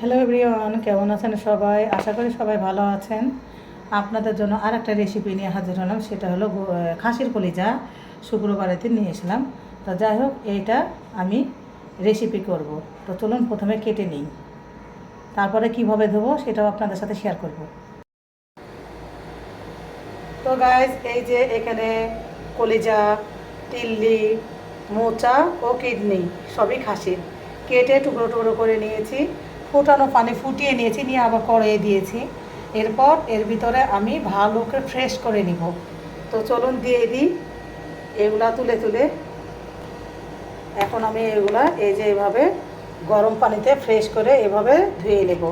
Hello everyone, কেমন আছেন সবাই? আশা করি সবাই ভালো আছেন। আপনাদের জন্য আর একটা রেসিপি নিয়ে হাজির হলাম, সেটা হলো খাসির কলিজা। শুক্রবারেতে নিয়ে এসলাম। তো যাই হোক, এইটা আমি রেসিপি করব। তো চলুন প্রথমে কেটে নিই, তারপরে কিভাবে ধোবো সেটাও আপনাদের সাথে শেয়ার করব। তো গাইজ, এই যে এখানে কলিজা, তিল্লি, মোচা ও কিডনি সবই খাসির কেটে টুকরো টুকরো করে নিয়েছি। ফুটানো পানি ফুটিয়ে নিয়েছি, নিয়ে আবার কড়াইয়ে দিয়েছি। এরপর এর ভিতরে আমি ভালো করে ফ্রেশ করে নিব। তো চলুন দিয়ে দিই এগুলা তুলে তুলে। এখন আমি এগুলা এই যে এভাবে গরম পানিতে ফ্রেশ করে এভাবে ধুয়ে নেব।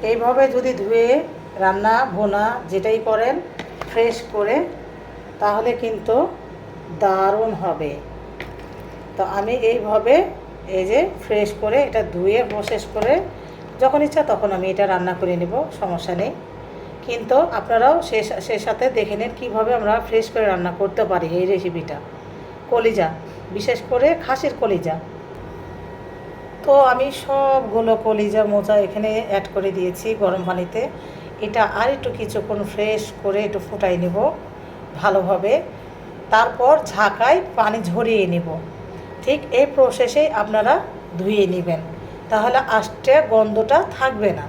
এইভাবে যদি ধুয়ে রান্না ভোনা যেটাই করেন ফ্রেশ করে, তাহলে কিন্তু দারুণ হবে। তো আমি এইভাবে এই যে ফ্রেশ করে এটা ধুয়ে প্রসেস করে যখন ইচ্ছা তখন আমি এটা রান্না করে নেব, সমস্যা নেই। কিন্তু আপনারাও সে সাথে দেখে নিন কীভাবে আমরা ফ্রেশ করে রান্না করতে পারি এই রেসিপিটা। কলিজা, বিশেষ করে খাসির কলিজা। তো আমি সবগুলো কলিজা মোচা এখানে অ্যাড করে দিয়েছি গরম পানিতে। এটা আর একটু কিছুক্ষণ ফ্রেশ করে একটু ফুটাই নেব ভালোভাবে। তারপর ঝাঁকায় পানি ঝরিয়ে নেব। ঠিক এই প্রসেসেই আপনারা ধুয়ে নেবেন, তাহলে আষ্টে গন্ধটা থাকবে না।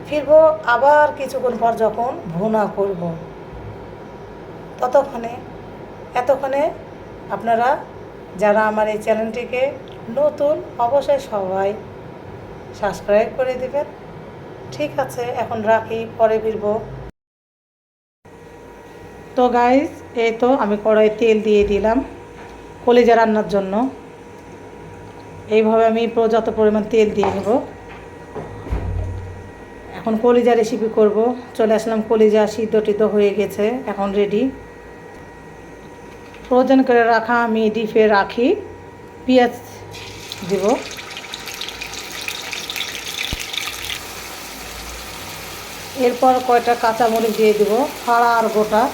ফিরবো আবার কিছুক্ষণ পর যখন ভুনা করব, এতক্ষণে আপনারা যারা আমার এই চ্যানেলটিকে নতুন, অবশ্যই সবাই সাবস্ক্রাইব করে দেবেন। ঠিক আছে, এখন রাখি, পরে ফিরবো। তো গাইজ, এই তো আমি কড়াইয়ে তেল দিয়ে দিলাম কলিজা রান্নার জন্য। এইভাবে আমি পর্যাপ্ত পরিমাণ তেল দিয়ে নেব। এখন কলিজা রেসিপি করব। চলে আসলাম, কলিজা সিদ্ধ টিদ্ধ হয়ে গেছে, এখন রেডি। ফ্রোজেন করে রাখা আমি ডিপে রাখি পেঁয়াজ দিব। এরপর কয়টা কাঁচামরিচ দিয়ে দিব, ফাড়া আর গোটা।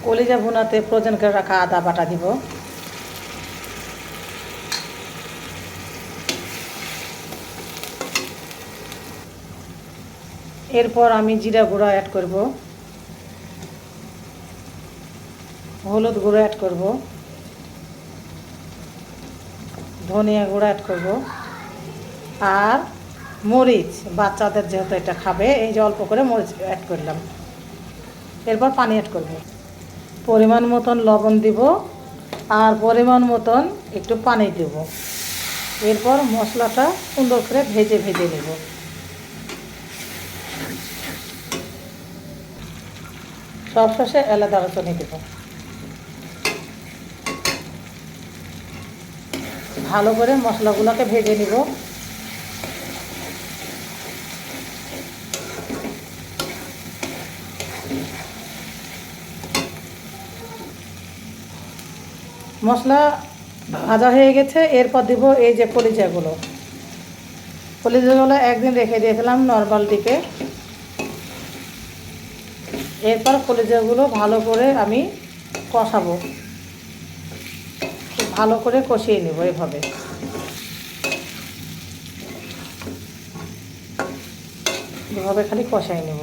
কলিজা ভুনাতে ফ্রোজেন করে রাখা আদা বাটা দিব। এরপর আমি জিরা গুঁড়া অ্যাড করব, হলুদ গুঁড়ো অ্যাড করব, ধনিয়া গুঁড়া অ্যাড করব, আর মরিচ, বাচ্চাদের যেহেতু এটা খাবে এই যে অল্প করে মরিচ অ্যাড করলাম। এরপর পানি অ্যাড করব, পরিমাণ মতন লবণ দিব, আর পরিমাণ মতন একটু পানি দেব। এরপর মশলাটা সুন্দর করে ভেজে ভেজে নেব। সব শেষে এলাচ দারুচিনি দেব। ভালো করে মশলাগুলোকে ভেজে নিব। মশলা ভাজা হয়ে গেছে। এরপর দিব এই যে কলিজাগুলো একদিন রেখে দিয়েছিলাম নর্মাল দিকে। এরপর কলিজাগুলো ভালো করে আমি কষাবো, ভালো করে কষিয়ে নেব। এভাবে খালি কষাই নেব।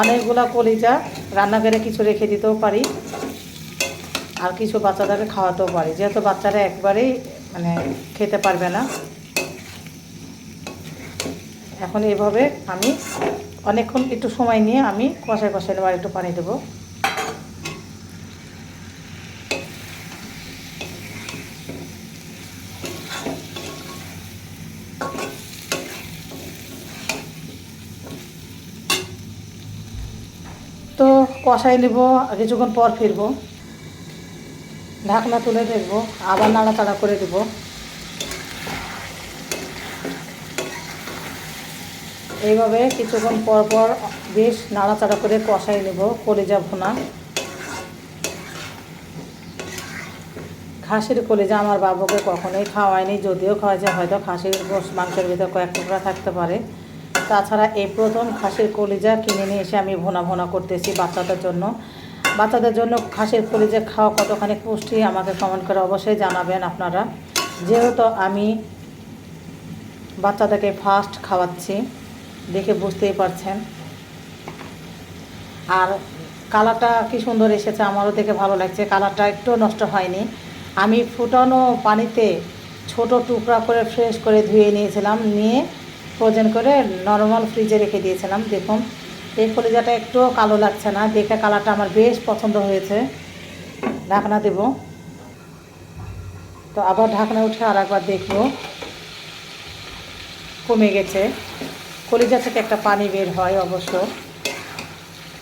অনেকগুলা কলিজা রান্না করে কিছু রেখে দিতেও পারি, আর কিছু বাচ্চাদেরকে খাওয়াতেও পারি, যেহেতু বাচ্চারা একবারেই খেতে পারবে না। এখন এইভাবে আমি অনেকক্ষণ একটু সময় নিয়ে আমি কষাই কষাই নেব, আর একটু পানি দেবো। তো কষাই নেব, কিছুক্ষণ পর ফিরবো, ঢাকনা তুলে দেখবো, আবার নাড়াচাড়া করে দেব। এইভাবে কিছুক্ষণ পর পর বেশ নাড়াচাড়া করে কষাই নেব কলিজা ভুনা। খাসির কলিজা আমার বাবুকে কখনোই খাওয়ায়নি, যদিও খাওয়াইছে হয়তো খাসির মাংসের ভিতরে কয়েক টুকরা থাকতে পারে। তাছাড়া এই প্রথম খাসির কলিজা কিনে নিয়ে এসে আমি ভোনা ভোনা করতেছি বাচ্চাদের জন্য। বাচ্চাদের জন্য খাসির কলিজা খাওয়া কতখানি পুষ্টি আমাকে কমেন্ট করে অবশ্যই জানাবেন আপনারা। যেহেতু আমি বাচ্চাদেরকে ফার্স্ট খাওয়াচ্ছি, দেখে বুঝতেই পারছেন। আর কালারটা কি সুন্দর এসেছে, আমারও দেখে ভালো লাগছে। কালারটা একটু নষ্ট হয়নি। আমি ফুটানো পানিতে ছোট টুকরা করে ফ্রেশ করে ধুয়ে নিয়েছিলাম, নিয়ে ফ্রোজেন করে নর্মাল ফ্রিজে রেখে দিয়েছিলাম। দেখুন এই কলিজাটা একটু কালো লাগছে না, দেখে কালারটা আমার বেশ পছন্দ হয়েছে। ঢাকনা দেব, তো আবার ঢাকনা উঠে আর একবার দেখব। কমে গেছে। কলিজা থেকে একটা পানি বের হয়, অবশ্য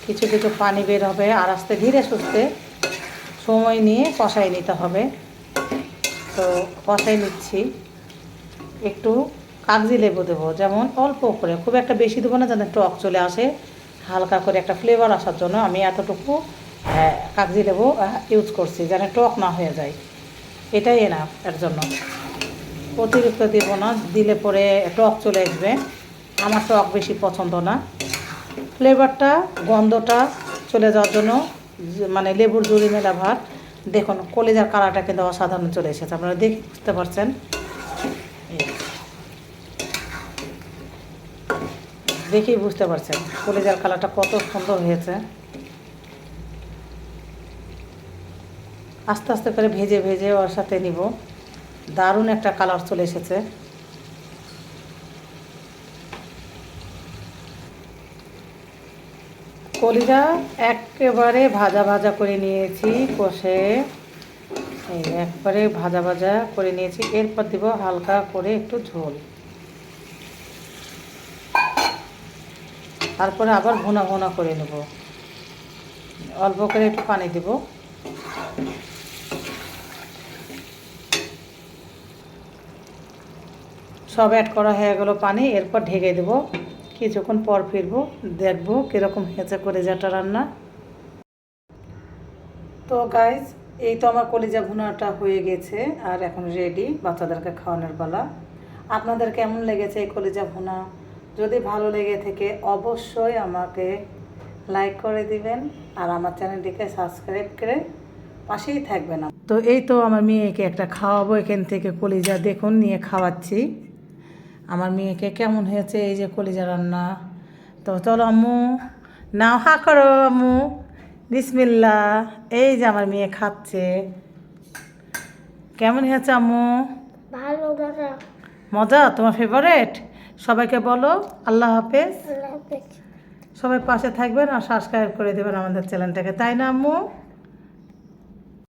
কিছু কিছু পানি বের হবে। আর আস্তে ধীরে সুস্থে সময় নিয়ে কষাই নিতে হবে। তো কষাই নিচ্ছি। একটু কাগজি লেবু দেবো, যেমন অল্প করে, খুব একটা বেশি দেবো না, যাতে টক চলে আসে। হালকা করে একটা ফ্লেভার আসার জন্য আমি এতটুকু কাগজি লেবু ইউজ করছি, যেন টক না হয়ে যায়। এটাই না এর জন্য অতিরিক্ত দেবো না, দিলে পরে টক চলে আসবে। আমার টক বেশি পছন্দ না। ফ্লেভারটা, গন্ধটা চলে যাওয়ার জন্য মানে লেবুর জুড়ি মেলা ভাত। দেখুন কলিজার কালারটা কিন্তু অসাধারণ চলে এসেছে, আপনারা দেখে বুঝতে পারছেন। দেখেই বুঝতে পারছেন কলিজার কালারটা কত সুন্দর হয়েছে। আস্তে আস্তে করে ভেজে ভেজে ওর সাথে নিব। দারুণ একটা কালার চলে এসেছে। কলিজা একেবারে ভাজা ভাজা করে নিয়েছি, কষে এই একবারে ভাজা ভাজা করে নিয়েছি। এরপর দিব হালকা করে একটু ঝোল, তারপরে আবার ভুনা ভুনা করে নেব। অল্প করে একটু পানি দেব। সব অ্যাড করা হয়ে গেল পানি। এরপর ঢেকে দেব। কিছুক্ষণ পর ফিরবো, দেখবো কীরকম হয়েছে কলিজাটা রান্না। তো গাইজ, এই তো আমার কলিজা ভুনাটা হয়ে গেছে, আর এখন রেডি বাচ্চাদেরকে খাওয়ানোর বেলা। আপনাদের কেমন লেগেছে এই কলিজা ভুনা? যদি ভালো লেগে থাকে অবশ্যই আমাকে লাইক করে দিবেন, আর আমার চ্যানেলটিকে সাবস্ক্রাইব করে পাশেই থাকবেন। তো এই তো আমার মেয়েকে একটা খাওয়াবো এখান থেকে কলিজা, দেখুন নিয়ে খাওয়াচ্ছি। আমার মেয়েকে কেমন হয়েছে এই যে কলিজা রান্না। তো চলো আম্মু, নাও হা করো আম্মু, বিসমিল্লাহ। এই যে আমার মেয়ে খাচ্ছে। কেমন হয়েছে আম্মু? ভালো দাদা। মজা? তোমার ফেভারেট? সবাইকে বলো আল্লাহ হাফেজ। আল্লাহ হাফেজ। সবাই পাশে থাকবেন আর সাবস্ক্রাইব করে দেবেন আমাদের চ্যানেলটাকে, তাই না আম্মু?